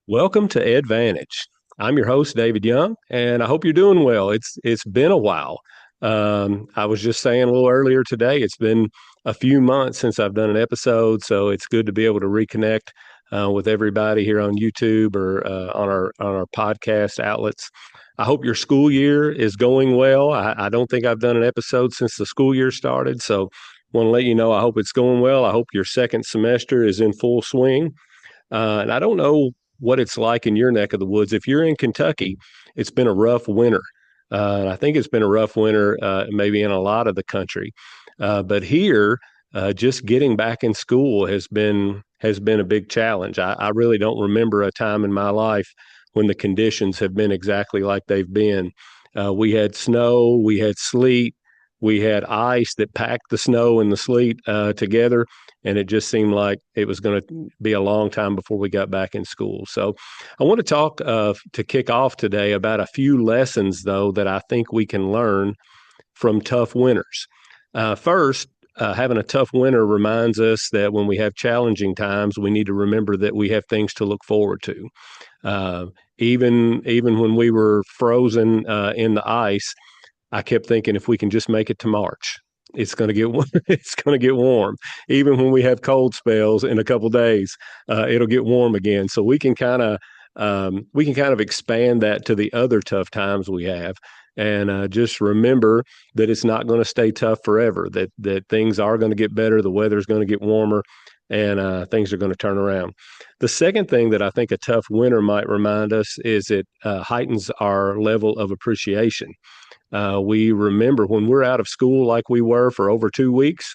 Welcome to EdVantage. I'm your host, David Young, and I hope you're doing well. It's been a while. I was just saying a little earlier today, it's been a few months since I've done an episode, so it's good to be able to reconnect with everybody here on YouTube or on our podcast outlets. I hope your school year is going well. I don't think I've done an episode since the school year started, so want to let you know I hope it's going well. I hope your second semester is in full swing. And I don't know what it's like in your neck of the woods. If you're in Kentucky, it's been a rough winter. And I think it's been a rough winter, maybe in a lot of the country. But here, just getting back in school has been a big challenge. I really don't remember a time in my life when the conditions have been exactly like they've been. We had snow, we had sleet, we had ice that packed the snow and the sleet together, and it just seemed like it was going to be a long time before we got back in school. So I want to talk to kick off today about a few lessons, though, that I think we can learn from tough winters. First, having a tough winter reminds us that when we have challenging times, we need to remember that we have things to look forward to. Uh, even when we were frozen in the ice, I kept thinking if we can just make it to March, it's going to get it's going to get warm. Even when we have cold spells in a couple of days, it'll get warm again. So we can kind of expand that to the other tough times we have, and just remember that it's not going to stay tough forever. That things are going to get better. The weather's going to get warmer, and things are going to turn around. The second thing that I think a tough winter might remind us is it heightens our level of appreciation. We remember when we're out of school like we were for over 2 weeks,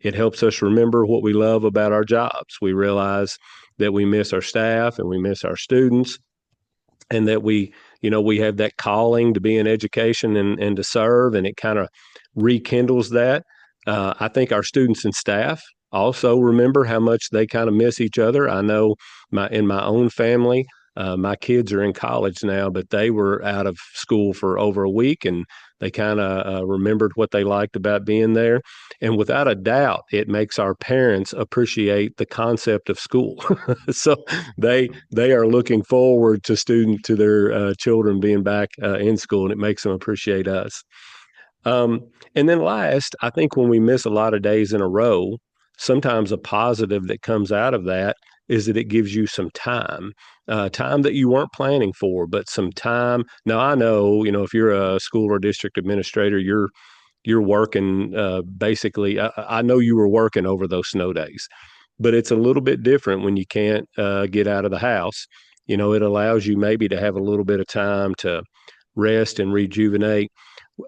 it helps us remember what we love about our jobs. We realize that we miss our staff and we miss our students, and that we have that calling to be in education and to serve, and it kind of rekindles that. I think our students and staff also remember how much they kind of miss each other. I know in my own family, my kids are in college now, but they were out of school for over a week, and they kind of remembered what they liked about being there. And without a doubt, it makes our parents appreciate the concept of school. So they are looking forward to their children being back in school, and it makes them appreciate us. Um, and then last, I think when we miss a lot of days in a row, sometimes a positive that comes out of that is that it gives you some time that you weren't planning for, but some time. Now I know, if you're a school or district administrator, you're working basically. I know you were working over those snow days, but it's a little bit different when you can't get out of the house. It allows you maybe to have a little bit of time to rest and rejuvenate.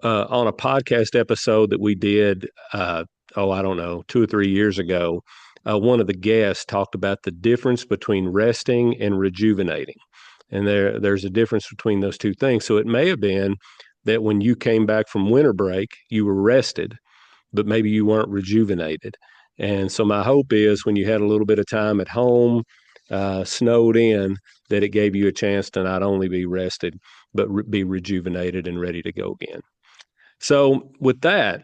On a podcast episode that we did, I don't know, 2 or 3 years ago, one of the guests talked about the difference between resting and rejuvenating. And there's a difference between those two things. So it may have been that when you came back from winter break, you were rested, but maybe you weren't rejuvenated. And so my hope is when you had a little bit of time at home, snowed in, that it gave you a chance to not only be rested, but be rejuvenated and ready to go again. So with that,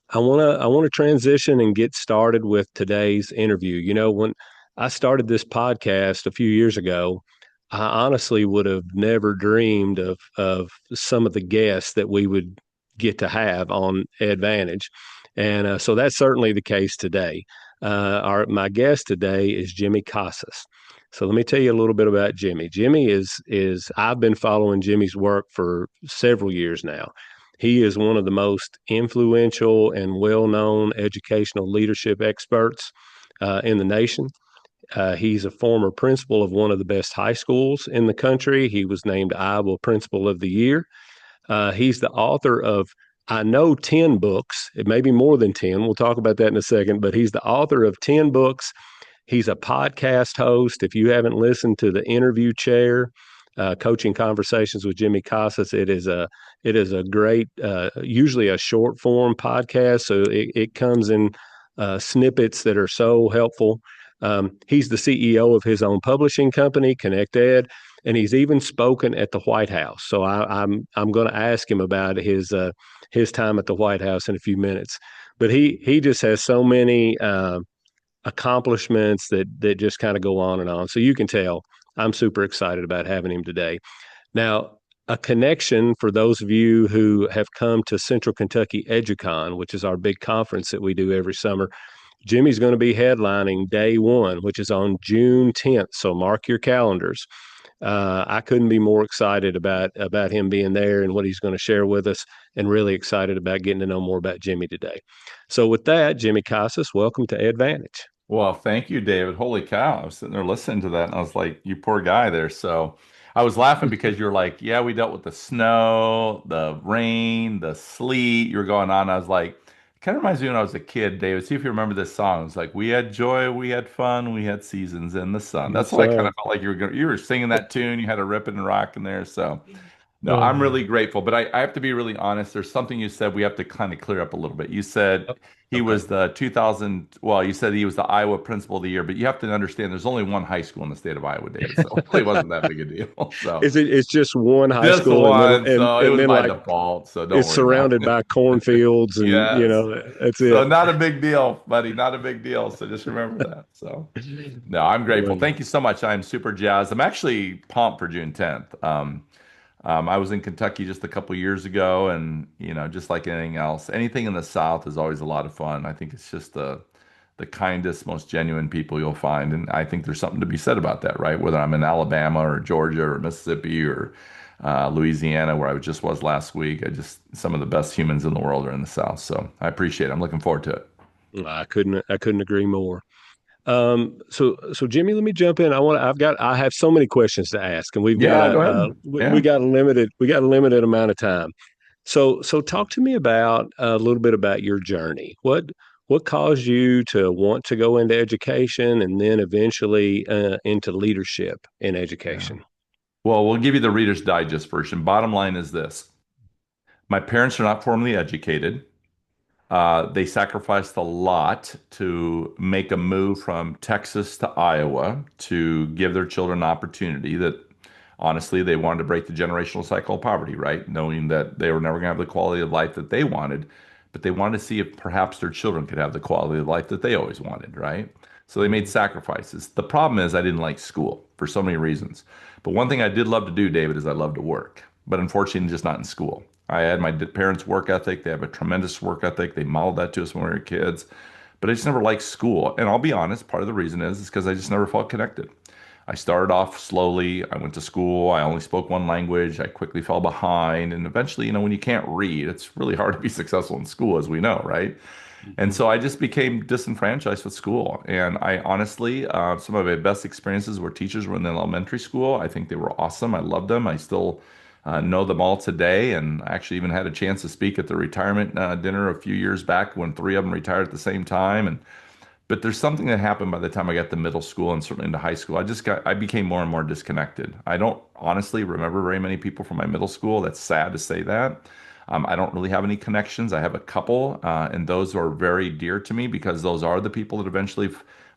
I want to transition and get started with today's interview. When I started this podcast a few years ago, I honestly would have never dreamed of some of the guests that we would get to have on EdVantage, and so that's certainly the case today. My guest today is Jimmy Casas. So let me tell you a little bit about Jimmy. Jimmy is I've been following Jimmy's work for several years now. He is one of the most influential and well-known educational leadership experts in the nation. He's a former principal of one of the best high schools in the country. He was named Iowa Principal of the Year. He's the author of, I know, 10 books. It may be more than 10. We'll talk about that in a second, but he's the author of 10 books. He's a podcast host. If you haven't listened to the Interview Chair, Coaching Conversations with Jimmy Casas, it is a great, usually a short form podcast. So it comes in snippets that are so helpful. He's the CEO of his own publishing company, Connect Ed, and he's even spoken at the White House. So I'm going to ask him about his time at the White House in a few minutes. But he just has so many accomplishments that just kind of go on and on. So you can tell I'm super excited about having him today. Now, a connection for those of you who have come to Central Kentucky EduCon, which is our big conference that we do every summer. Jimmy's going to be headlining day one, which is on June 10th. So mark your calendars. I couldn't be more excited about him being there and what he's going to share with us, and really excited about getting to know more about Jimmy today. So with that, Jimmy Casas, welcome to EdVantage. Well, thank you, David. Holy cow. I was sitting there listening to that and I was like, you poor guy there. So I was laughing because you were like, yeah, we dealt with the snow, the rain, the sleet. You were going on. I was like, it kind of reminds me when I was a kid, David. See if you remember this song. It's like, we had joy, we had fun, we had seasons in the sun. That's Yes, what I kind sir. of felt like you were singing that tune. You had a rip and rock in there. So no, I'm Uh, really grateful, but I have to be really honest. There's something you said we have to kind of clear up a little bit. You said he okay. was the 2000, well, you said he was the Iowa Principal of the Year, but you have to understand there's only one high school in the state of Iowa, David, so it really wasn't that big a deal. So It's just one high just the school, and then one, so it and was then by like default, so don't it's worry about surrounded it. by cornfields, and Yes. that's So it. not a big deal, buddy, not a big deal. So just remember that. So no, I'm grateful. Well, Thank you so much. I'm super jazzed. I'm actually pumped for June 10th. I was in Kentucky just a couple years ago, and just like anything else, anything in the South is always a lot of fun. I think it's just the kindest, most genuine people you'll find, and I think there's something to be said about that, right? Whether I'm in Alabama or Georgia or Mississippi or Louisiana, where I just was last week, I just some of the best humans in the world are in the South. So I appreciate it. I'm looking forward to it. I couldn't agree more. So Jimmy, let me jump in. I have so many questions to ask, and we've got Yeah, go ahead. we Yeah. got a limited amount of time. So talk to me about a little bit about your journey. What caused you to want to go into education, and then eventually into leadership in Yeah. education? Well, we'll give you the Reader's Digest version. Bottom line is this. My parents are not formally educated. They sacrificed a lot to make a move from Texas to Iowa to give their children an opportunity that honestly they wanted to break the generational cycle of poverty, right? Knowing that they were never going to have the quality of life that they wanted, but they wanted to see if perhaps their children could have the quality of life that they always wanted, right? So they made sacrifices. The problem is I didn't like school for so many reasons. But one thing I did love to do, David, is I love to work, but unfortunately, just not in school. I had my parents' work ethic. They have a tremendous work ethic. They modeled that to us when we were kids. But I just never liked school. And I'll be honest, part of the reason is because I just never felt connected. I started off slowly. I went to school. I only spoke one language. I quickly fell behind. And eventually, when you can't read, it's really hard to be successful in school, as we know, right? And Mhm. so I just became disenfranchised with school. And I honestly, some of my best experiences were teachers were in the elementary school. I think they were awesome. I loved them. I still know them all today. And I actually even had a chance to speak at the retirement dinner a few years back when three of them retired at the same time. And but there's something that happened by the time I got to middle school and certainly into high school. I became more and more disconnected. I don't honestly remember very many people from my middle school. That's sad to say that. I don't really have any connections. I have a couple, and those are very dear to me because those are the people that eventually,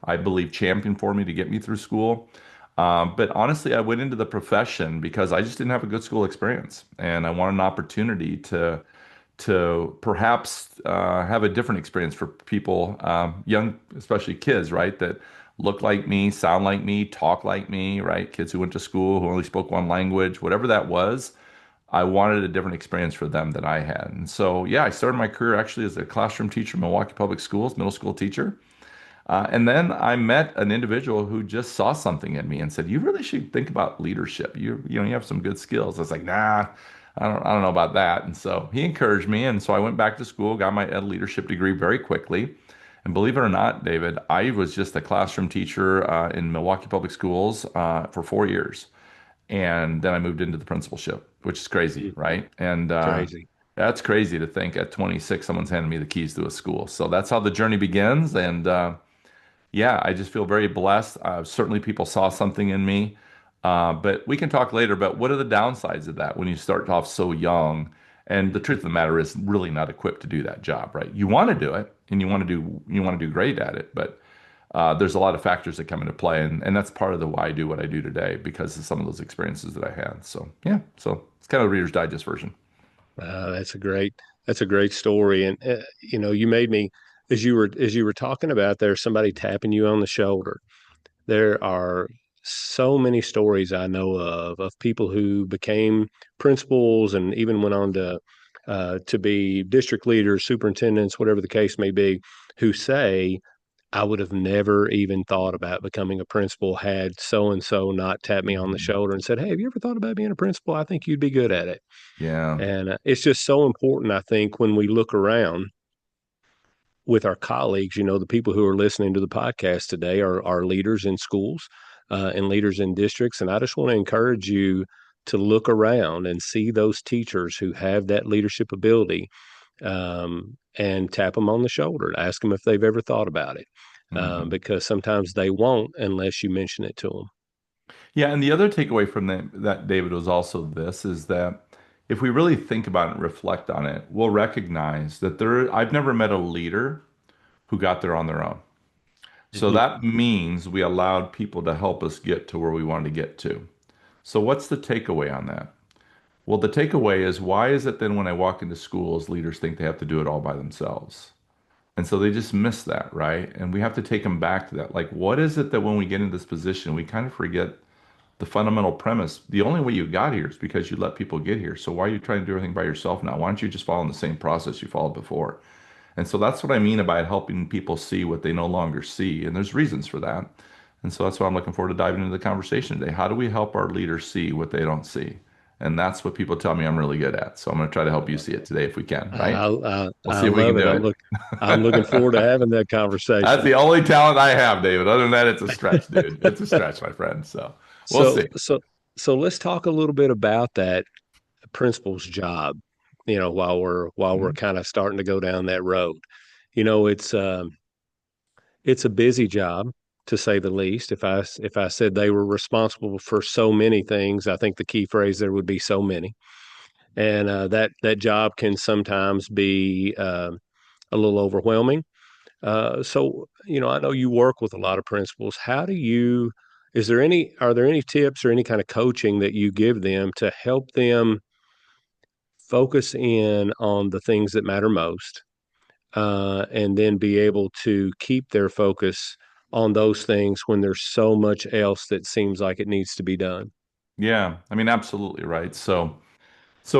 I believe, championed for me to get me through school. But honestly, I went into the profession because I just didn't have a good school experience, and I wanted an opportunity to perhaps have a different experience for people, young, especially kids, right? That look like me, sound like me, talk like me, right? Kids who went to school, who only spoke one language, whatever that was. I wanted a different experience for them than I had. And so, yeah, I started my career actually as a classroom teacher in Milwaukee Public Schools, middle school teacher. And then I met an individual who just saw something in me and said, "You really should think about leadership. You have some good skills." I was like, "Nah, I don't know about that." And so he encouraged me, and so I went back to school, got my ed leadership degree very quickly. And believe it or not, David, I was just a classroom teacher in Milwaukee Public Schools for 4 years, and then I moved into the principalship, which is crazy, Mhm. right? And Crazy. that's crazy to think at 26 someone's handing me the keys to a school. So that's how the journey begins, and yeah, I just feel very blessed. Certainly, people saw something in me, but we can talk later. But what are the downsides of that when you start off so young? And the truth of the matter is, really not equipped to do that job, right? You want to do it, and you want to do great at it, but there's a lot of factors that come into play, and that's part of the why I do what I do today because of some of those experiences that I had. So yeah, so it's kind of a Reader's Digest version. That's a great story, and you made me, as you were talking about, there's somebody tapping you on the shoulder. There are so many stories I know of people who became principals and even went on to be district leaders, superintendents, whatever the case may be, who say, I would have never even thought about becoming a principal had so and so not tapped me on the Mhm. shoulder and said, "Hey, have you ever thought about being a principal? I think you'd be good at it." Yeah. And it's just so important, I think, when we look around with our colleagues, the people who are listening to the podcast today are leaders in schools and leaders in districts. And I just want to encourage you to look around and see those teachers who have that leadership ability and tap them on the shoulder and ask them if they've ever thought about it. Mhm. Because sometimes they won't unless you mention it to them. Yeah, and the other takeaway from that, David, was also this is that if we really think about it and reflect on it, we'll recognize that I've never met a leader who got there on their own. So Mhm. that means we allowed people to help us get to where we wanted to get to. So what's the takeaway on that? Well, the takeaway is why is it then when I walk into schools, leaders think they have to do it all by themselves? And so they just miss that, right? And we have to take them back to that. Like, what is it that when we get in this position, we kind of forget the fundamental premise? The only way you got here is because you let people get here. So why are you trying to do everything by yourself now? Why don't you just follow in the same process you followed before? And so that's what I mean about helping people see what they no longer see. And there's reasons for that. And so that's why I'm looking forward to diving into the conversation today. How do we help our leaders see what they don't see? And that's what people tell me I'm really good at. So I'm going to try to help you see it today if we can, right? We'll I see if we can love it. do it. I'm looking forward to having that That's conversation. the only talent I have, David. Other than that, it's a stretch, dude. It's a stretch, my friend. So we'll So see. so so let's talk a little bit about that principal's job. While we're Mhm. kind of starting to go down that road. It's a busy job to say the least. If I said they were responsible for so many things, I think the key phrase there would be so many, and that job can sometimes be a little overwhelming. So I know you work with a lot of principals. Are there any tips or any kind of coaching that you give them to help them focus in on the things that matter most, and then be able to keep their focus on those things when there's so much else that seems like it needs to be done? Yeah, I mean, absolutely right. So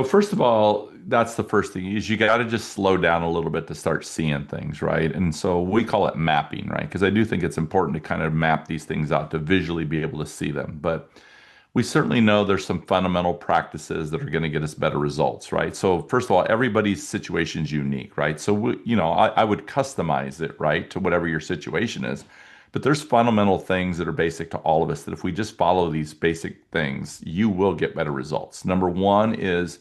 first of all, that's the first thing is you got to just slow down a little bit to start seeing things, right? And so we call it mapping, right? Because I do think it's important to kind of map these things out to visually be able to see them. But we certainly know there's some fundamental practices that are going to get us better results, right? So first of all, everybody's situation is unique, right? So I would customize it, right, to whatever your situation is. But there's fundamental things that are basic to all of us that if we just follow these basic things, you will get better results. Number one is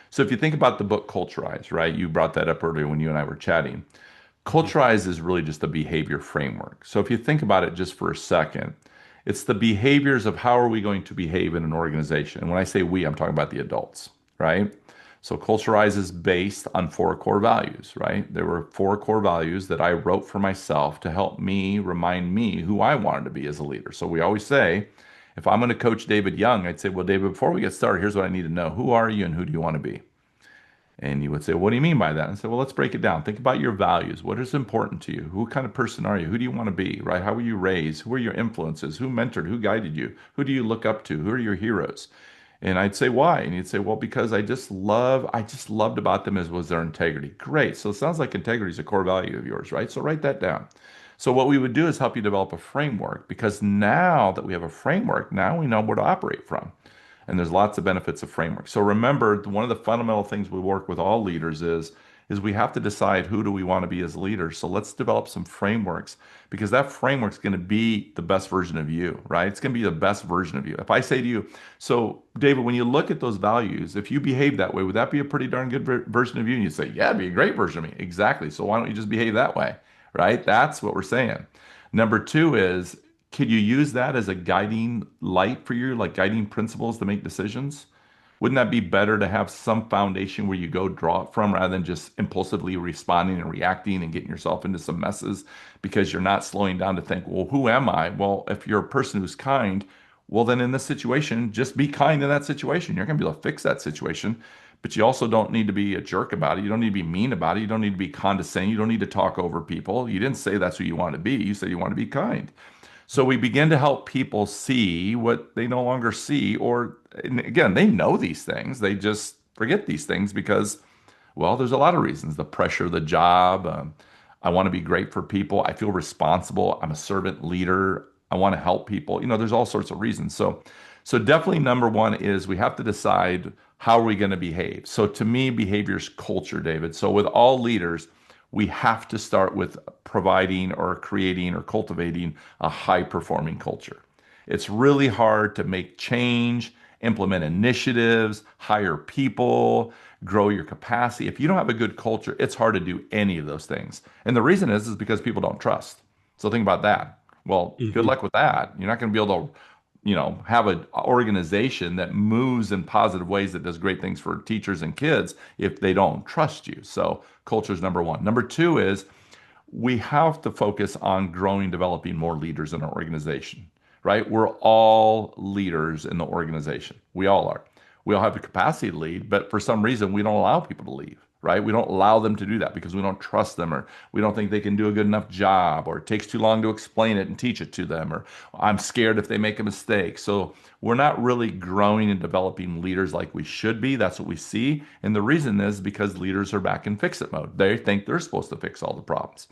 so if you think about the book Culturize, right? You brought that up earlier when you and I were chatting. Culturize is really just a behavior framework. So if you think about it just for a second, it's the behaviors of how are we going to behave in an organization. And when I say we, I'm talking about the adults, right? So Culturize is based on four core values, right? There were four core values that I wrote for myself to help me remind me who I wanted to be as a leader. So we always say, if I'm going to coach David Young, I'd say, well, David, before we get started, here's what I need to know. Who are you and who do you want to be? And you would say, what do you mean by that? And I said, well, let's break it down. Think about your values. What is important to you? Who kind of person are you? Who do you want to be, right? How were you raised? Who are your influences? Who mentored? Who guided you? Who do you look up to? Who are your heroes? And I'd say, why? And you'd say, well, because I just loved about them is was their integrity. Great. So it sounds like integrity is a core value of yours, right? So write that down. So what we would do is help you develop a framework because now that we have a framework, now we know where to operate from. And there's lots of benefits of framework. So remember, one of the fundamental things we work with all leaders is we have to decide who do we want to be as leaders. So let's develop some frameworks because that framework is going to be the best version of you, right? It's going to be the best version of you. If I say to you, so David, when you look at those values, if you behave that way, would that be a pretty darn good version of you? And you say, yeah, it'd be a great version of me. Exactly. So why don't you just behave that way, right? That's what we're saying. Number two is could you use that as a guiding light for you, like guiding principles to make decisions? Wouldn't that be better to have some foundation where you go draw it from rather than just impulsively responding and reacting and getting yourself into some messes because you're not slowing down to think, well, who am I? Well, if you're a person who's kind, well, then in this situation, just be kind in that situation. You're going to be able to fix that situation, but you also don't need to be a jerk about it. You don't need to be mean about it. You don't need to be condescending. You don't need to talk over people. You didn't say that's who you want to be. You said you want to be kind. So we begin to help people see what they no longer see, or and again, they know these things. They just forget these things because, well, there's a lot of reasons. The pressure of the job. I want to be great for people. I feel responsible. I'm a servant leader. I want to help people. There's all sorts of reasons. So definitely number one is we have to decide how are we going to behave. So to me, behavior is culture, David. So with all leaders, we have to start with providing or creating or cultivating a high performing culture. It's really hard to make change, implement initiatives, hire people, grow your capacity. If you don't have a good culture, it's hard to do any of those things. And the reason is because people don't trust. So think about that. Well, good Hmm. luck with that. You're not going to be able to, have an organization that moves in positive ways that does great things for teachers and kids if they don't trust you. So culture is number one. Number two is we have to focus on growing, developing more leaders in our organization, right? We're all leaders in the organization. We all are. We all have the capacity to lead, but for some reason, we don't allow people to leave, right? We don't allow them to do that because we don't trust them or we don't think they can do a good enough job or it takes too long to explain it and teach it to them or I'm scared if they make a mistake. So we're not really growing and developing leaders like we should be. That's what we see. And the reason is because leaders are back in fix it mode. They think they're supposed to fix all the problems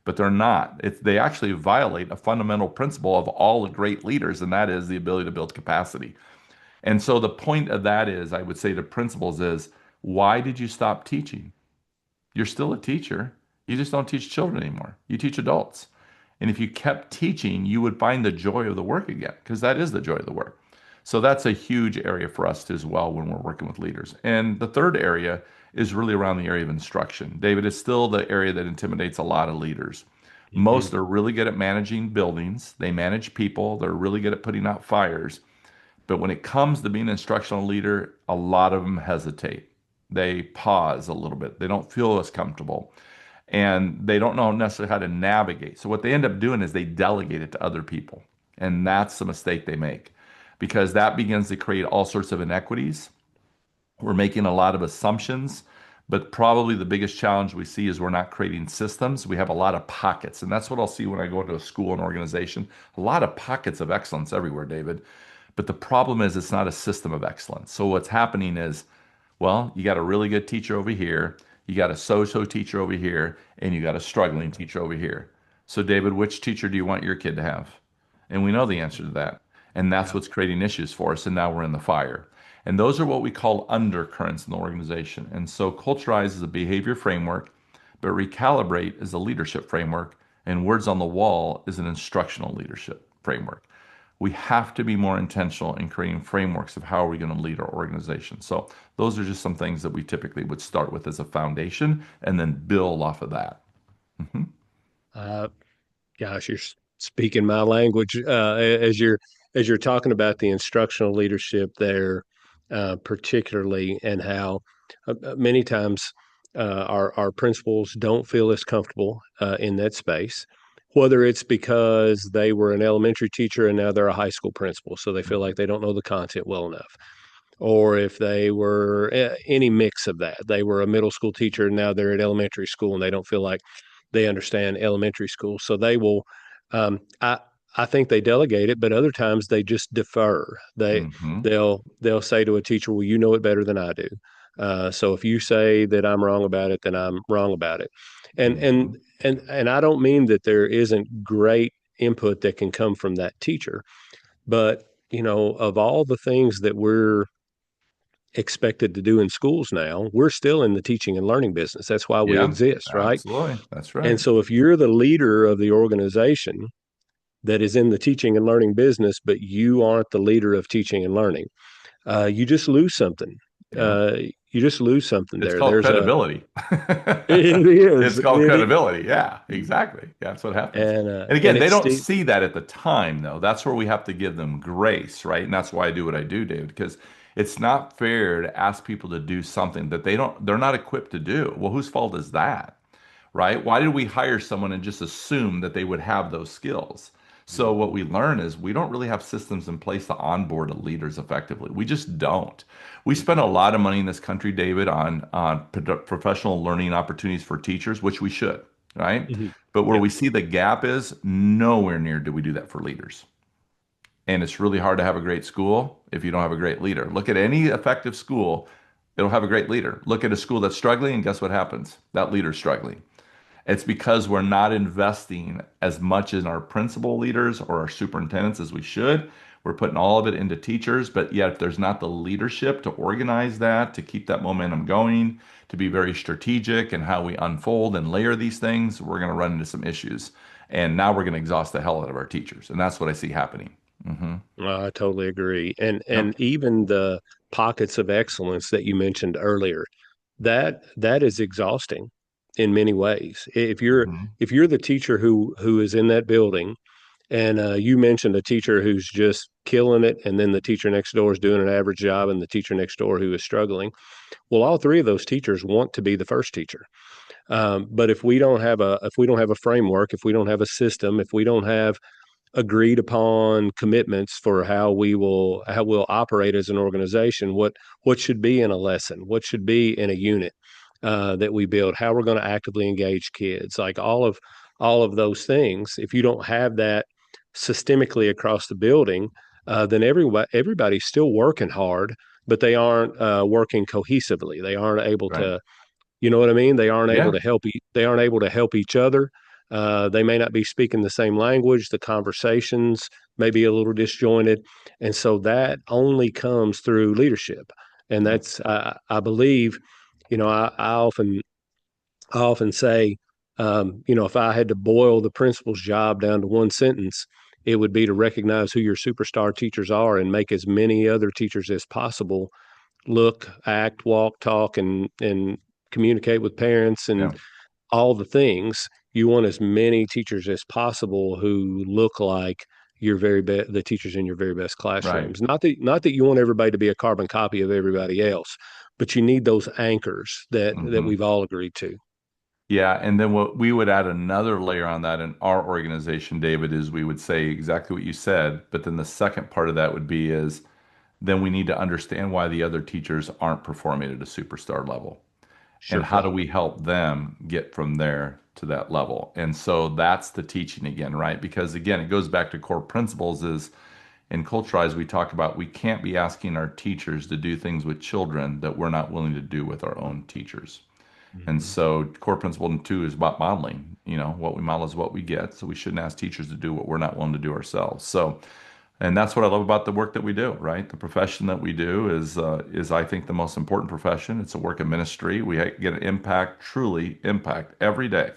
but they're not. They actually violate a fundamental principle of all the great leaders, and that is the ability to build capacity. And so the point of that is, I would say to principals is, why did you stop teaching? You're still a teacher. You just don't teach children anymore. You teach adults. And if you kept teaching, you would find the joy of the work again, because that is the joy of the work. So that's a huge area for us as well when we're working with leaders. And the third area is really around the area of instruction. David, is still the area that intimidates a lot of leaders. Hmm. Most are really good at managing buildings, they manage people, they're really good at putting out fires. But when it comes to being an instructional leader, a lot of them hesitate. They pause a little bit. They don't feel as comfortable and they don't know necessarily how to navigate. So what they end up doing is they delegate it to other people. And that's the mistake they make because that begins to create all sorts of inequities. We're making a lot of assumptions, but probably the biggest challenge we see is we're not creating systems. We have a lot of pockets, and that's what I'll see when I go into a school and organization. A lot of pockets of excellence everywhere, David. But the problem is it's not a system of excellence. So what's happening is, well, you got a really good teacher over here, you got a so-so teacher over here, and you got a struggling teacher over here. So David, which teacher do you want your kid to have? And we know the answer to that. And that's Yeah. what's creating issues for us. And now we're in the fire. And those are what we call undercurrents in the organization. And so culturize is a behavior framework, but recalibrate is a leadership framework, and words on the wall is an instructional leadership framework. We have to be more intentional in creating frameworks of how are we going to lead our organization. So those are just some things that we typically would start with as a foundation and then build off of that. Mhm. Uh, Gosh, you're speaking my language as you're talking about the instructional leadership there, particularly, and how many times our principals don't feel as comfortable in that space. Whether it's because they were an elementary teacher and now they're a high school principal, so they feel like they don't know the content well enough, or if they were any mix of that. They were a middle school teacher and now they're at elementary school and they don't feel like they understand elementary school. So they will, I think they delegate it, but other times they just defer. Mhm. They'll say to a teacher, "Well, you know it better than I do. So if you say that I'm wrong about it, then I'm wrong about it." And and Mhm. and I don't mean that there isn't great input that can come from that teacher, but of all the things that we're expected to do in schools now, we're still in the teaching and learning business. That's why we Yeah, exist, right? absolutely. That's And right. so if you're the leader of the organization that is in the teaching and learning business, but you aren't the leader of teaching and learning, you just lose something. Yeah. Uh, you just lose something It's there. called There's a, credibility. it is, It's called it is, credibility. Yeah, exactly. Yeah, that's what happens. And and again, they it's don't Steve. see that at the time, though. That's where we have to give them grace, right? And that's why I do what I do, David, because it's not fair to ask people to do something that they're not equipped to do. Well, whose fault is that? Right? Why did we hire someone and just assume that they would have those skills? So what we learn is we don't really have systems in place to onboard leaders effectively. We just don't. We spend a lot of money in this country, David, on professional learning opportunities for teachers, which we should. right? Mhm. But where Yep. we see the gap is nowhere near do we do that for leaders. And it's really hard to have a great school if you don't have a great leader. Look at any effective school, it'll have a great leader. Look at a school that's struggling, and guess what happens? That leader's struggling. It's because we're not investing as much in our principal leaders or our superintendents as we should. We're putting all of it into teachers, but yet if there's not the leadership to organize that, to keep that momentum going, to be very strategic in how we unfold and layer these things, we're going to run into some issues. And now we're going to exhaust the hell out of our teachers. And that's what I see happening. Hmm. I totally agree. And Yep. even the pockets of excellence that you mentioned earlier, that is exhausting in many ways. Hmm. If you're the teacher who is in that building, and you mentioned a teacher who's just killing it, and then the teacher next door is doing an average job, and the teacher next door who is struggling. Well, all three of those teachers want to be the first teacher. But if we don't have a framework, if we don't have a system, if we don't have agreed upon commitments for how we'll operate as an organization, what should be in a lesson, what should be in a unit that we build, how we're going to actively engage kids, like all of those things. If you don't have that systemically across the building, then everybody's still working hard, but they aren't working cohesively. They aren't able Right. to, you know what I mean? They aren't able Yeah. to they aren't able to help each other. They may not be speaking the same language. The conversations may be a little disjointed, and so that only comes through leadership. And Yeah. that's I believe, I often say, if I had to boil the principal's job down to one sentence, it would be to recognize who your superstar teachers are and make as many other teachers as possible look, act, walk, talk, and communicate with parents and Yeah. all the things. You want as many teachers as possible who look like your very best, the teachers in your very best Right. classrooms. Not that you want everybody to be a carbon copy of everybody else, but you need those anchors that Hmm. we've all agreed to. Yeah, and then what we would add another layer on that in our organization, David, is we would say exactly what you said, but then the second part of that would be is then we need to understand why the other teachers aren't performing at a superstar level. And Sure how do thing. we help them get from there to that level? And so that's the teaching again, right? Because again, it goes back to core principles is in Culturize, we talk about we can't be asking our teachers to do things with children that we're not willing to do with our own teachers. And Mhm. so core principle two is about modeling. You know, what we model is what we get. So we shouldn't ask teachers to do what we're not willing to do ourselves. So, and that's what I love about the work that we do, right? The profession that we do is I think the most important profession. It's a work of ministry. We get an impact, truly impact every day.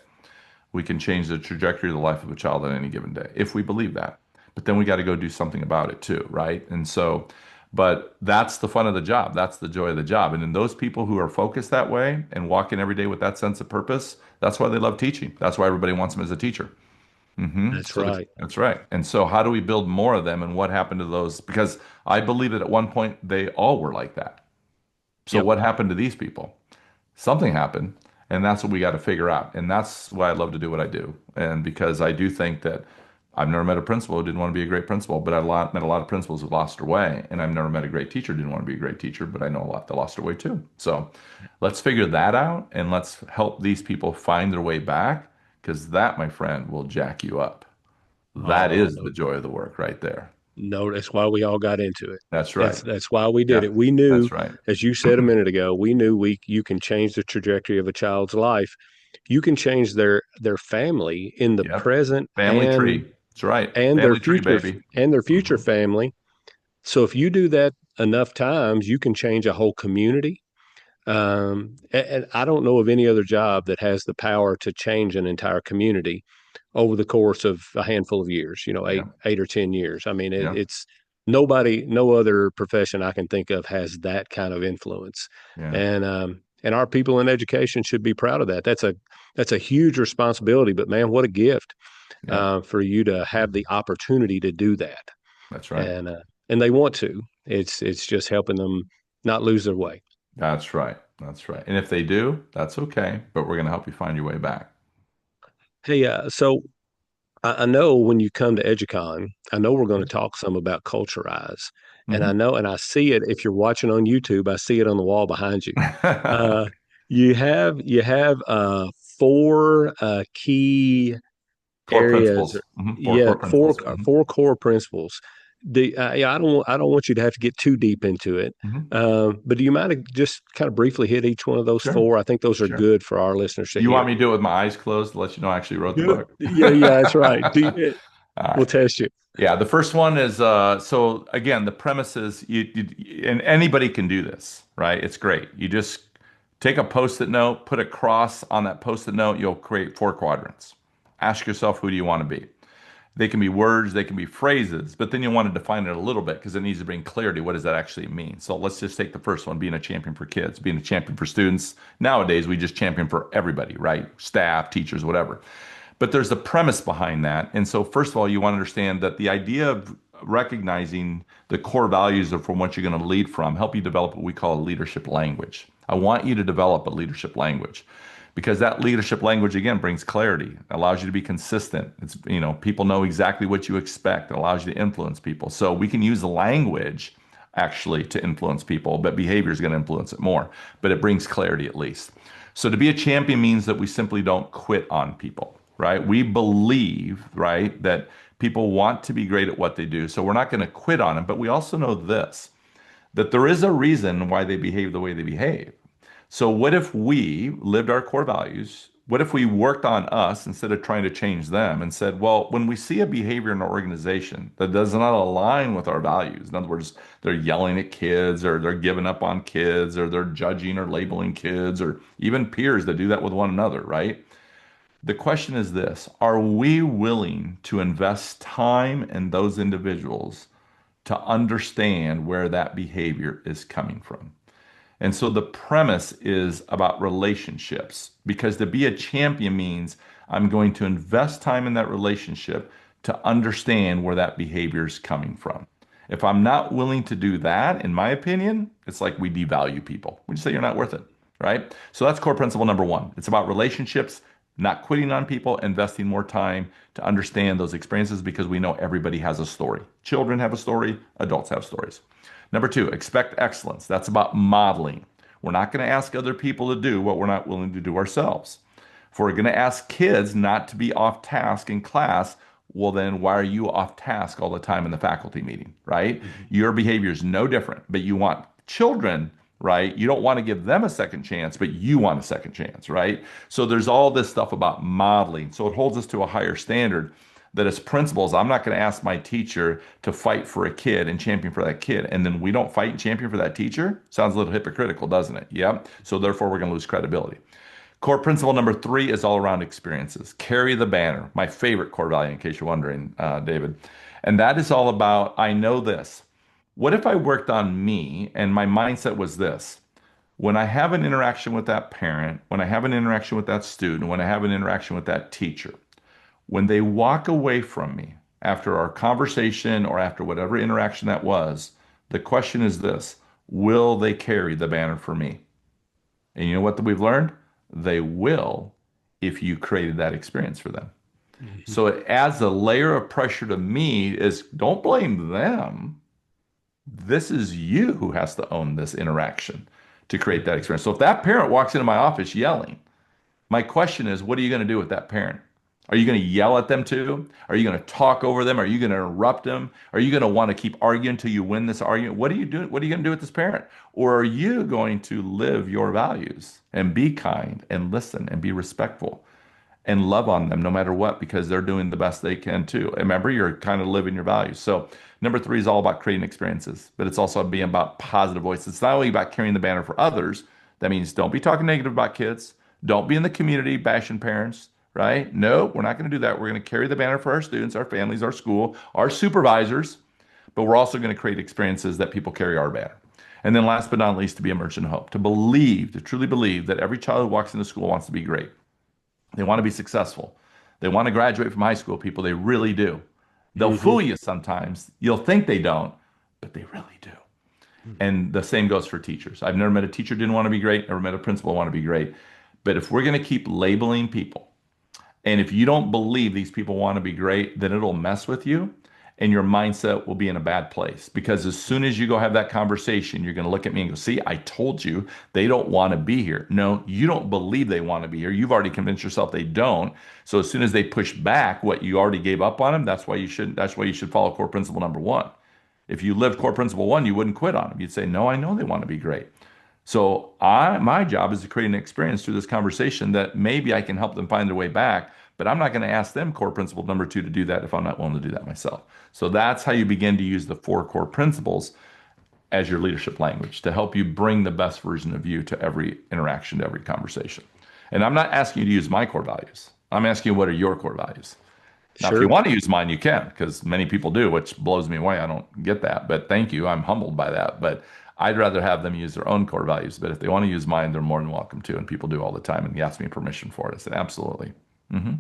We can change the trajectory of the life of a child on any given day if we believe that. But then we got to go do something about it too, right? And so, but that's the fun of the job. That's the joy of the job. And in those people who are focused that way and walking every day with that sense of purpose, that's why they love teaching. That's why everybody wants them as a teacher. That's So right. that's right. And so, how do we build more of them? And what happened to those? Because I believe that at one point they all were like that. So, Yep. what happened to these people? Something happened, and that's what we got to figure out. And that's why I love to do what I do. And because I do think that I've never met a principal who didn't want to be a great principal, but met a lot of principals who lost their way. And I've never met a great teacher who didn't want to be a great teacher, but I know a lot that lost their way too. So let's figure that out and let's help these people find their way back because that, my friend, will jack you up. That Oh, is the joy of the work right there. no, that's why we all got into it. That's right. That's why we did Yeah, it. We knew, that's right. as you said a minute ago, we knew we you can change the trajectory of a child's life. You can change their family in the Yep. present Family tree. That's right. Family tree, baby. and their future Hmm. family. So if you do that enough times, you can change a whole community. And I don't know of any other job that has the power to change an entire community over the course of a handful of years, Yeah. 8 or 10 years. I mean, Yeah. it's nobody, no other profession I can think of has that kind of influence. Yeah. And our people in education should be proud of that. That's a huge responsibility, but man, what a gift Yeah. for you to have the opportunity to do that. That's right. And, uh, and they want to. It's just helping them not lose their way. That's right. That's right. And if they do, that's okay, but we're going to help you find your way back. Hey, so I know when you come to EduCon, I know we're going to talk some about Culturize, and Hmm. and I see it. If you're watching on YouTube, I see it on the wall behind you. Uh, you have four key Core areas. principles. Mhm. Four Yeah, core principles. four core principles. Yeah, I don't want you to have to get too deep into it. But do you mind to just kind of briefly hit each one of those Sure. four? I think those are Sure. good for our listeners to You want hear. me to do it with my eyes closed to let you know I actually wrote the Good. book? Yeah, that's right. All We'll right. test you. Yeah, the first one is so again, the premise is and anybody can do this, right? It's great. You just take a post-it note, put a cross on that post-it note, you'll create four quadrants. Ask yourself, who do you want to be? They can be words, they can be phrases, but then you want to define it a little bit because it needs to bring clarity. What does that actually mean? So let's just take the first one, being a champion for kids, being a champion for students. Nowadays, we just champion for everybody, right? Staff, teachers, whatever. But there's a premise behind that. And so, first of all, you want to understand that the idea of recognizing the core values of from what you're going to lead from help you develop what we call a leadership language. I want you to develop a leadership language because that leadership language again brings clarity, allows you to be consistent. It's, people know exactly what you expect. It allows you to influence people. So we can use language actually to influence people, but behavior is going to influence it more. But it brings clarity at least. So to be a champion means that we simply don't quit on people, right? We believe, right, that people want to be great at what they do. So we're not going to quit on them. But we also know this, that there is a reason why they behave the way they behave. So what if we lived our core values? What if we worked on us instead of trying to change them and said, well, when we see a behavior in our organization that does not align with our values, in other words, they're yelling at kids or they're giving up on kids or they're judging or labeling kids or even peers that do that with one another, right? The question is this, are we willing to invest time in those individuals to understand where that behavior is coming from? And so the premise is about relationships because to be a champion means I'm going to invest time in that relationship to understand where that behavior is coming from. If I'm not willing to do that, in my opinion, it's like we devalue people. We just say you're not worth it, right? So that's core principle number one. It's about relationships, not quitting on people, investing more time to understand those experiences because we know everybody has a story. Children have a story, adults have stories. Number two, expect excellence. That's about modeling. We're not going to ask other people to do what we're not willing to do ourselves. If we're going to ask kids not to be off task in class, well, then why are you off task all the time in the faculty meeting, right? Mhm. Your behavior is no different, but you want children, right? You don't want to give them a second chance, but you want a second chance, right? So there's all this stuff about modeling. So it holds us to a higher standard that as principals, I'm not going to ask my teacher to fight for a kid and champion for that kid. And then we don't fight and champion for that teacher. Sounds a little hypocritical, doesn't it? Yep. So therefore, we're going to lose credibility. Core principle number three is all around experiences. Carry the banner, my favorite core value, in case you're wondering, David. And that is all about I know this. What if I worked on me and my mindset was this? When I have an interaction with that parent, when I have an interaction with that student, when I have an interaction with that teacher, when they walk away from me after our conversation or after whatever interaction that was, the question is this, will they carry the banner for me? And you know what we've learned? They will if you created that experience for them. Mhm. So it adds a layer of pressure to me is don't blame them. This is you who has to own this interaction to create that experience. So if that parent walks into my office yelling, my question is, what are you going to do with that parent? Are you going to yell at them too? Are you going to talk over them? Are you going to interrupt them? Are you going to want to keep arguing until you win this argument? What are you doing? What are you going to do with this parent? Or are you going to live your values and be kind and listen and be respectful and love on them no matter what because they're doing the best they can too? And remember, you're kind of living your values. So number three is all about creating experiences, but it's also being about positive voice. It's not only about carrying the banner for others. That means don't be talking negative about kids. Don't be in the community bashing parents, right? No, we're not going to do that. We're going to carry the banner for our students, our families, our school, our supervisors, but we're also going to create experiences that people carry our banner. And then last but not least, to be a merchant of hope, to believe, to truly believe that every child who walks into school wants to be great. They want to be successful. They want to graduate from high school, people. They really do. They'll Mhm. fool you sometimes. You'll think they don't, but they really do. And the same goes for teachers. I've never met a teacher who didn't want to be great, never met a principal who want to be great. But if we're going to keep labeling people, and if you don't believe these people want to be great, then it'll mess with you. and your mindset will be in a bad place. Because as soon as you go have that conversation, you're going to look at me and go, see, I told you they don't want to be here. No, you don't believe they want to be here. You've already convinced yourself they don't. So as soon as they push back what you already gave up on them, that's why you should follow core principle number one. If you lived core principle one, you wouldn't quit on them. You'd say, no, I know they want to be great. So my job is to create an experience through this conversation that maybe I can help them find their way back, but I'm not going to ask them core principle number two to do that if I'm not willing to do that myself. So that's how you begin to use the four core principles as your leadership language to help you bring the best version of you to every interaction, to every conversation. And I'm not asking you to use my core values. I'm asking you what are your core values. Now, if you Sure. want to use mine, you can, because many people do, which blows me away. I don't get that, but thank you. I'm humbled by that. But I'd rather have them use their own core values. But if they want to use mine, they're more than welcome to. And people do all the time and ask me permission for it. I said, absolutely. Hmm.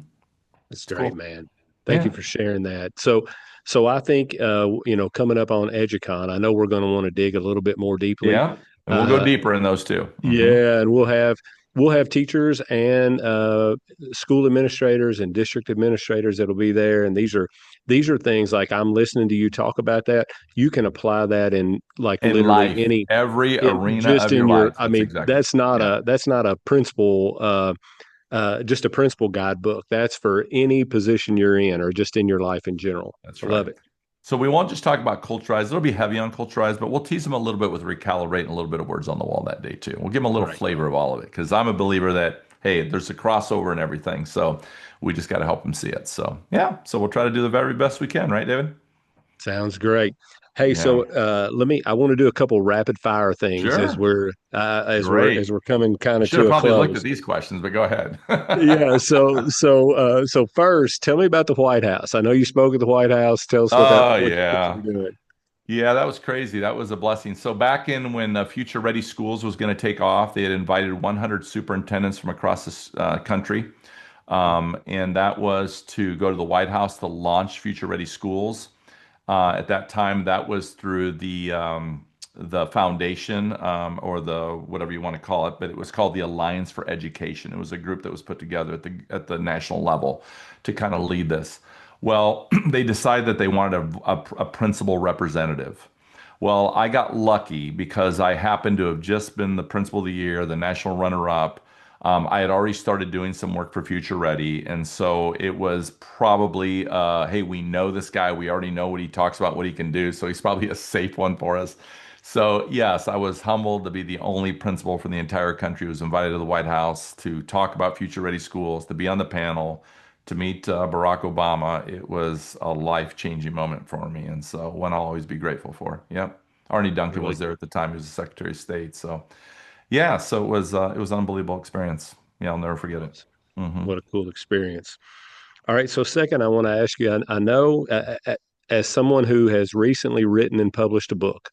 That's It's great, cool. man. Thank you Yeah. for sharing that. So I think coming up on EduCon, I know we're going to want to dig a little bit more deeply. Yeah. And we'll go Uh, deeper in those too. Hmm. yeah, and we'll have teachers and school administrators and district administrators that'll be there, and these are things like I'm listening to you talk about that. You can apply that in like In literally life, any every in arena just of your in your. life. I That's mean, exactly. Yeah, that's not a principle. Just a principal guidebook. That's for any position you're in or just in your life in general. that's I love right. it. So we won't just talk about culturized. It'll be heavy on culturized, but we'll tease them a little bit with recalibrate and a little bit of words on the wall that day too. We'll give them a little Right. flavor of all of it because I'm a believer that, hey, there's a crossover and everything. So we just got to help them see it. So yeah, so we'll try to do the very best we can, right, David? Sounds great. Hey, Yeah. so I want to do a couple rapid fire things as Sure. as Great. we're coming kind I of should have to a probably looked at close. these questions, but go ahead. Yeah, so first, tell me about the White House. I know you spoke at the White House. Tell us Oh, what you yeah. were doing. Yeah, that was crazy. That was a blessing. So back in when Future Ready Schools was going to take off, they had invited 100 superintendents from across this country, and that was to go to the White House to launch Future Ready Schools. At that time, that was through the foundation or the whatever you want to call it, but it was called the Alliance for Education. It was a group that was put together at the national level to kind of lead this. Well, they decided that they wanted a principal representative. Well, I got lucky because I happened to have just been the principal of the year, the national runner-up. I had already started doing some work for Future Ready, and so it was probably, hey, we know this guy. We already know what he talks about, what he can do, so he's probably a safe one for us. So yes, I was humbled to be the only principal from the entire country who was invited to the White House to talk about Future Ready schools, to be on the panel, to meet Barack Obama. It was a life-changing moment for me, and so one I'll always be grateful for. Yep. Arnie Duncan Really was there at the time. He was the Secretary of State. So yeah, so it was an unbelievable experience. Yeah, I'll never forget it. awesome. Hmm. What a cool experience. All right. So, second, I want to ask you I know as someone who has recently written and published a book,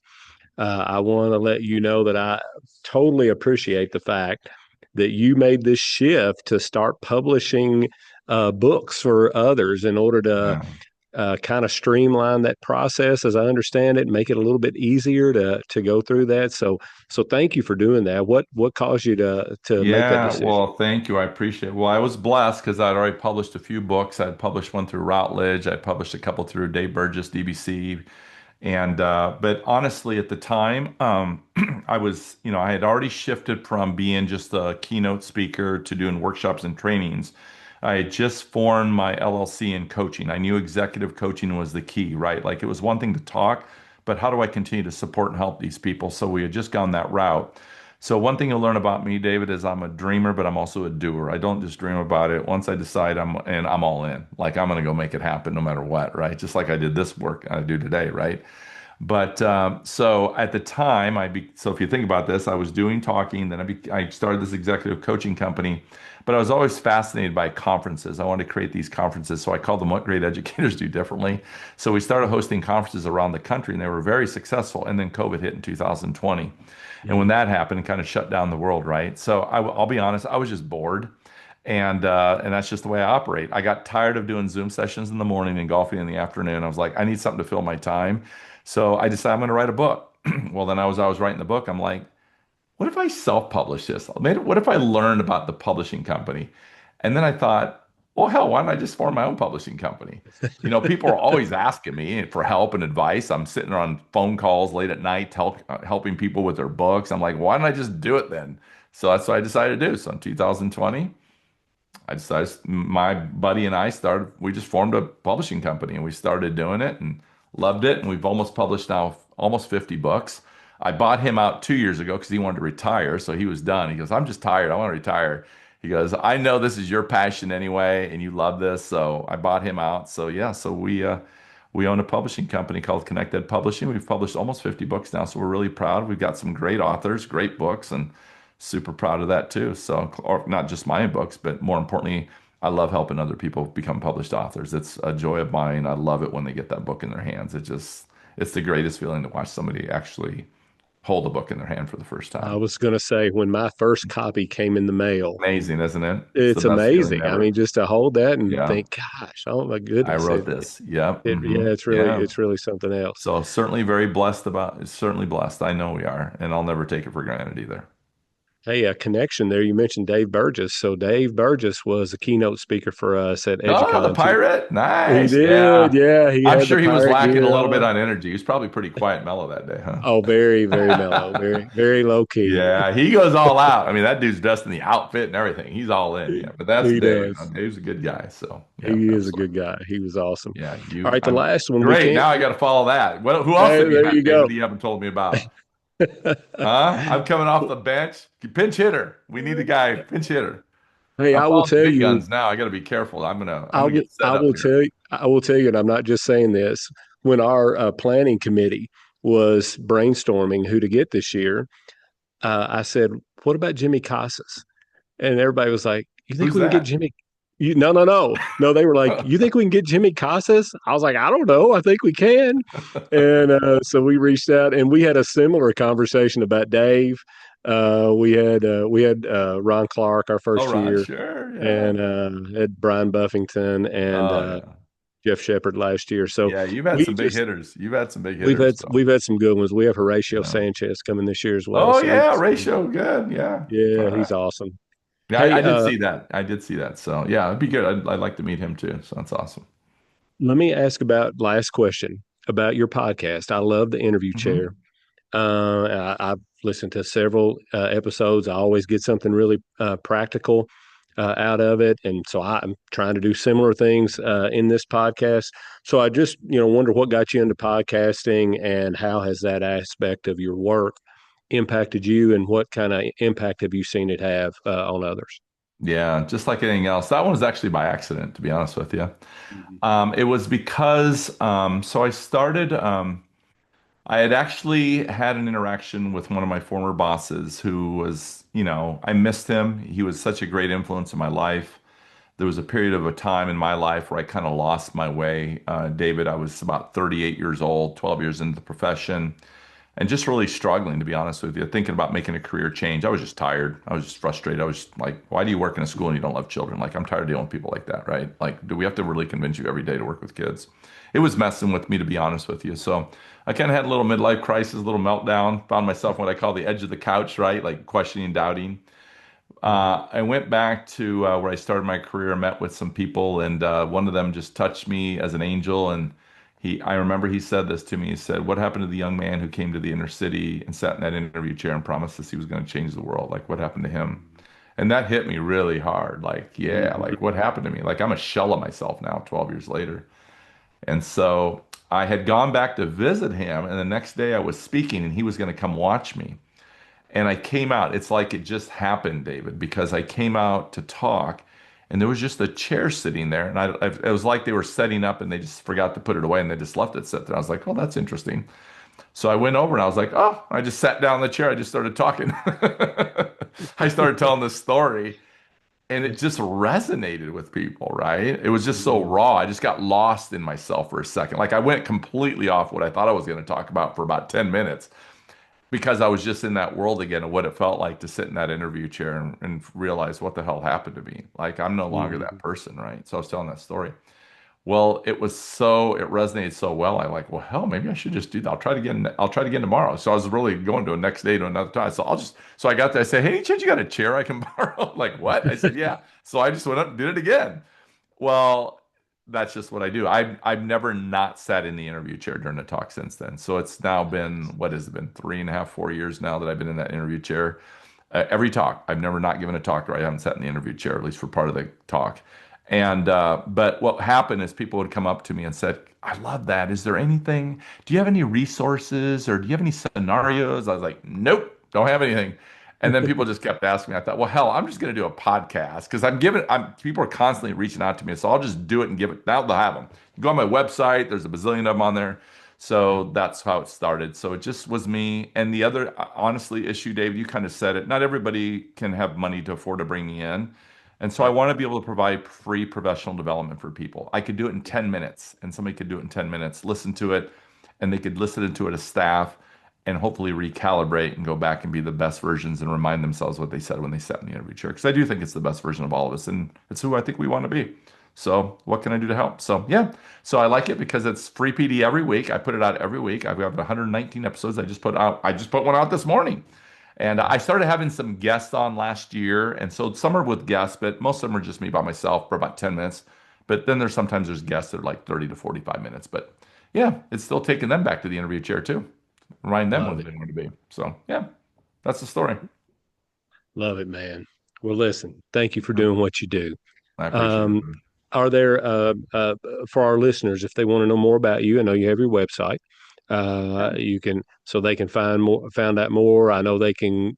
I want to let you know that I totally appreciate the fact that you made this shift to start publishing books for others in order to Yeah. kind of streamline that process, as I understand it, make it a little bit easier to go through that. So thank you for doing that. What caused you to make that Yeah, decision? well, thank you. I appreciate it. Well, I was blessed because I'd already published a few books. I'd published one through Routledge. I published a couple through Dave Burgess, DBC. And but honestly, at the time, I was, I had already shifted from being just a keynote speaker to doing workshops and trainings. I had just formed my LLC in coaching. I knew executive coaching was the key, right? Like it was one thing to talk, but how do I continue to support and help these people? So we had just gone that route. So one thing you'll learn about me, David, is I'm a dreamer, but I'm also a doer. I don't just dream about it. Once I decide I'm all in. Like I'm gonna go make it happen no matter what, right? Just like I did this work I do today, right? But so at the time, so if you think about this, I was doing talking, then I started this executive coaching company, but I was always fascinated by conferences. I wanted to create these conferences, so I called them What Great Educators Do Differently. So we started hosting conferences around the country, and they were very successful. And then COVID hit in 2020, and when Mhm. that happened, it kind of shut down the world, right? So I'll be honest, I was just bored. And that's just the way I operate. I got tired of doing Zoom sessions in the morning and golfing in the afternoon. I was like, I need something to fill my time. So I decided I'm going to write a book. Well, then I was writing the book. I'm like, what if I self-publish this? What if I learned about the publishing company? And then I thought, well, hell, why don't I just form my own publishing company? You know, people are always asking me for help and advice. I'm sitting there on phone calls late at night, helping people with their books. I'm like, why don't I just do it then? So that's what I decided to do. So in 2020, I decided my buddy and I started, we just formed a publishing company and we started doing it and loved it. And we've almost published now almost 50 books. I bought him out 2 years ago because he wanted to retire. So he was done. He goes, I'm just tired. I want to retire. He goes, I know this is your passion anyway, and you love this. So I bought him out. So yeah, so we own a publishing company called Connected Publishing. We've published almost 50 books now. So we're really proud. We've got some great authors, great books, and super proud of that too. So, or not just my books, but more importantly, I love helping other people become published authors. It's a joy of mine. I love it when they get that book in their hands. It's the greatest feeling to watch somebody actually hold a book in their hand for the first I time. was going to say, when my first copy came in the mail, Amazing, isn't it? It's the it's best feeling amazing. I mean, ever. just to hold that and Yeah, think, gosh, oh my I goodness, wrote this. Yep. yeah, Yeah. it's really something else. So certainly very blessed about, certainly blessed. I know we are, and I'll never take it for granted either. Hey, a connection there. You mentioned Dave Burgess. So Dave Burgess was a keynote speaker for us at Oh, the EduCon. pirate. He Nice. did. Yeah. Yeah, he I'm had the sure he was pirate lacking a gear little bit on. on energy. He was probably pretty quiet, mellow that day, huh? Oh, very, very mellow, very low key. Yeah, he goes all out. I mean, that dude's dressed in the outfit and everything. He's all in. He, Yeah, but that's he Dave. does. Dave's a good guy. So, yeah, He is a good absolutely. guy. He was awesome. Yeah, All right, the I'm last one we great. can't. Now I got to follow that. What, who else Hey, have you there had, you David, go. that you haven't told me about? Huh? I'm coming off the bench. Pinch hitter. We need a guy, pinch hitter. Hey, I'm I will following the tell big you. guns now. I got to be careful. I'm gonna get I set up will here. tell you. I will tell you, and I'm not just saying this. When our planning committee was brainstorming who to get this year, I said, "What about Jimmy Casas?" And everybody was like, "You think Who's we can get that? Jimmy?" No, no, no, no. They were like, "You think we can get Jimmy Casas?" I was like, "I don't know. I think we can." And so we reached out, and we had a similar conversation about Dave. We had Ron Clark our Oh, first Ron, year, sure, yeah. and had Brian Buffington and Oh, yeah. Jeff Shepard last year. So Yeah, you've had we some big just hitters. You've had some big hitters, so we've had some good ones. We have Horatio yeah. Sanchez coming this year as well. Oh So we yeah, just ratio, good. Yeah. All yeah, right. he's awesome. Yeah, Hey, I did see that. I did see that. So yeah, it'd be good. I'd like to meet him too. So that's awesome. let me ask about last question about your podcast. I love the interview Hmm. chair. I've listened to several episodes. I always get something really practical out of it, and so I'm trying to do similar things in this podcast. So I just wonder what got you into podcasting, and how has that aspect of your work impacted you, and what kind of impact have you seen it have on others? Yeah, just like anything else. That one was actually by accident, to be honest with you. Mhm. It was because so I started I had actually had an interaction with one of my former bosses who was, I missed him. He was such a great influence in my life. There was a period of a time in my life where I kind of lost my way. David, I was about 38 years old, 12 years into the profession, and just really struggling, to be honest with you, thinking about making a career change. I was just tired. I was just frustrated. I was just like, why do you work in a school and you don't love children? Like, I'm tired of dealing with people like that, right? Like, do we have to really convince you every day to work with kids? It was messing with me, to be honest with you. So I kind of had a little midlife crisis, a little meltdown, found myself what I call the edge of the couch, right? Like questioning, doubting. Mhm. I went back to where I started my career, met with some people, and one of them just touched me as an angel. And I remember he said this to me. He said, "What happened to the young man who came to the inner city and sat in that interview chair and promised us he was going to change the world? Like, what happened to him?" And that hit me really hard. Like, yeah, like Mhm. what happened to me? Like, I'm a shell of myself now, 12 years later. And so I had gone back to visit him, and the next day I was speaking, and he was going to come watch me. And I came out. It's like it just happened, David, because I came out to talk and there was just a chair sitting there. And it was like they were setting up and they just forgot to put it away and they just left it sit there. I was like, oh, that's interesting. So I went over and I was like, oh, I just sat down in the chair. I just started talking. I started telling this story and it just resonated with people, right? It was just so Mhm. raw. I just got lost in myself for a second. Like I went completely off what I thought I was going to talk about for about 10 minutes because I was just in that world again of what it felt like to sit in that interview chair and realize what the hell happened to me. Like I'm no longer that Mhm. person, right? So I was telling that story. Well, it resonated so well. I like, well, hell, maybe I should just do that. I'll try it again. I'll try it again tomorrow. So I was really going to a next day to another time. So I got there. I said, hey, any chance you got a chair I can borrow? Like, what? I said, yeah. So I just went up and did it again. Well, that's just what I do. I've never not sat in the interview chair during a talk since then. So it's now been, what has it been, 3.5, 4 years now that I've been in that interview chair. Every talk, I've never not given a talk where I haven't sat in the interview chair, at least for part of the talk. And but what happened is people would come up to me and said, "I love that. Is there anything? Do you have any resources or do you have any scenarios?" I was like, "Nope, don't have anything." And then people just kept asking me. I thought, well, hell, I'm just going to do a podcast because people are constantly reaching out to me. So I'll just do it and give it. Now they'll have them. You go on my website, there's a bazillion of them on there. So that's how it started. So it just was me. And the other, honestly, issue, David, you kind of said it. Not everybody can have money to afford to bring me in. And so I Right. want to be able to provide free professional development for people. I could do it in 10 minutes, and somebody could do it in 10 minutes, listen to it, and they could listen to it as staff and hopefully recalibrate and go back and be the best versions and remind themselves what they said when they sat in the interview chair. Because I do think it's the best version of all of us, and it's who I think we want to be. So, what can I do to help? So, yeah. So I like it because it's free PD every week. I put it out every week. I've got 119 episodes I just put out. I just put one out this morning. And I started having some guests on last year. And so some are with guests, but most of them are just me by myself for about 10 minutes. But then there's guests that are like 30 to 45 minutes. But yeah, it's still taking them back to the interview chair too. Remind them Love where it. they want to be. So yeah, that's the story. Love it, man. Well, listen, thank you for doing what you do. I appreciate it. Um, are there, for our listeners, if they want to know more about you, I know you have your website. Yeah. You can, so they can find out more. I know they can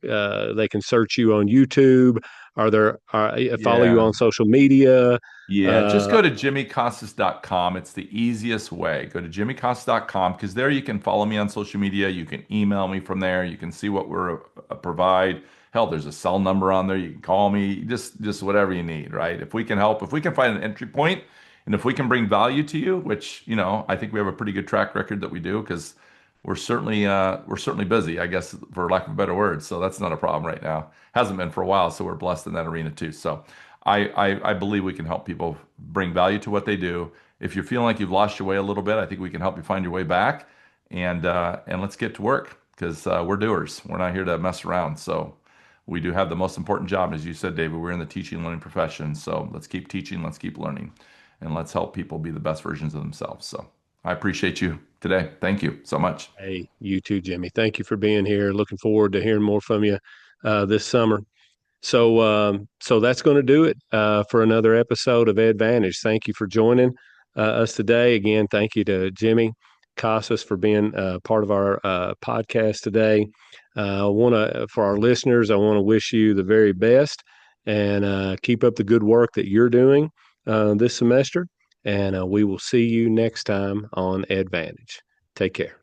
search you on YouTube. Follow you Yeah. on social media? Yeah, just Uh, go to jimmycasas.com. It's the easiest way. Go to jimmycasas.com because there you can follow me on social media. You can email me from there. You can see what we're provide. Hell, there's a cell number on there. You can call me. Just whatever you need, right? If we can help, if we can find an entry point, and if we can bring value to you, which I think we have a pretty good track record that we do because we're certainly busy, I guess, for lack of a better word. So that's not a problem right now. Hasn't been for a while, so we're blessed in that arena too. So. I believe we can help people bring value to what they do. If you're feeling like you've lost your way a little bit, I think we can help you find your way back. And let's get to work because we're doers. We're not here to mess around. So we do have the most important job, as you said, David. We're in the teaching and learning profession. So let's keep teaching, let's keep learning, and let's help people be the best versions of themselves. So I appreciate you today. Thank you so much. hey, you too, Jimmy. Thank you for being here. Looking forward to hearing more from you this summer. So that's going to do it for another episode of EdVantage. Thank you for joining us today. Again, thank you to Jimmy Casas for being part of our podcast today. For our listeners, I want to wish you the very best and keep up the good work that you're doing this semester. And we will see you next time on EdVantage. Take care.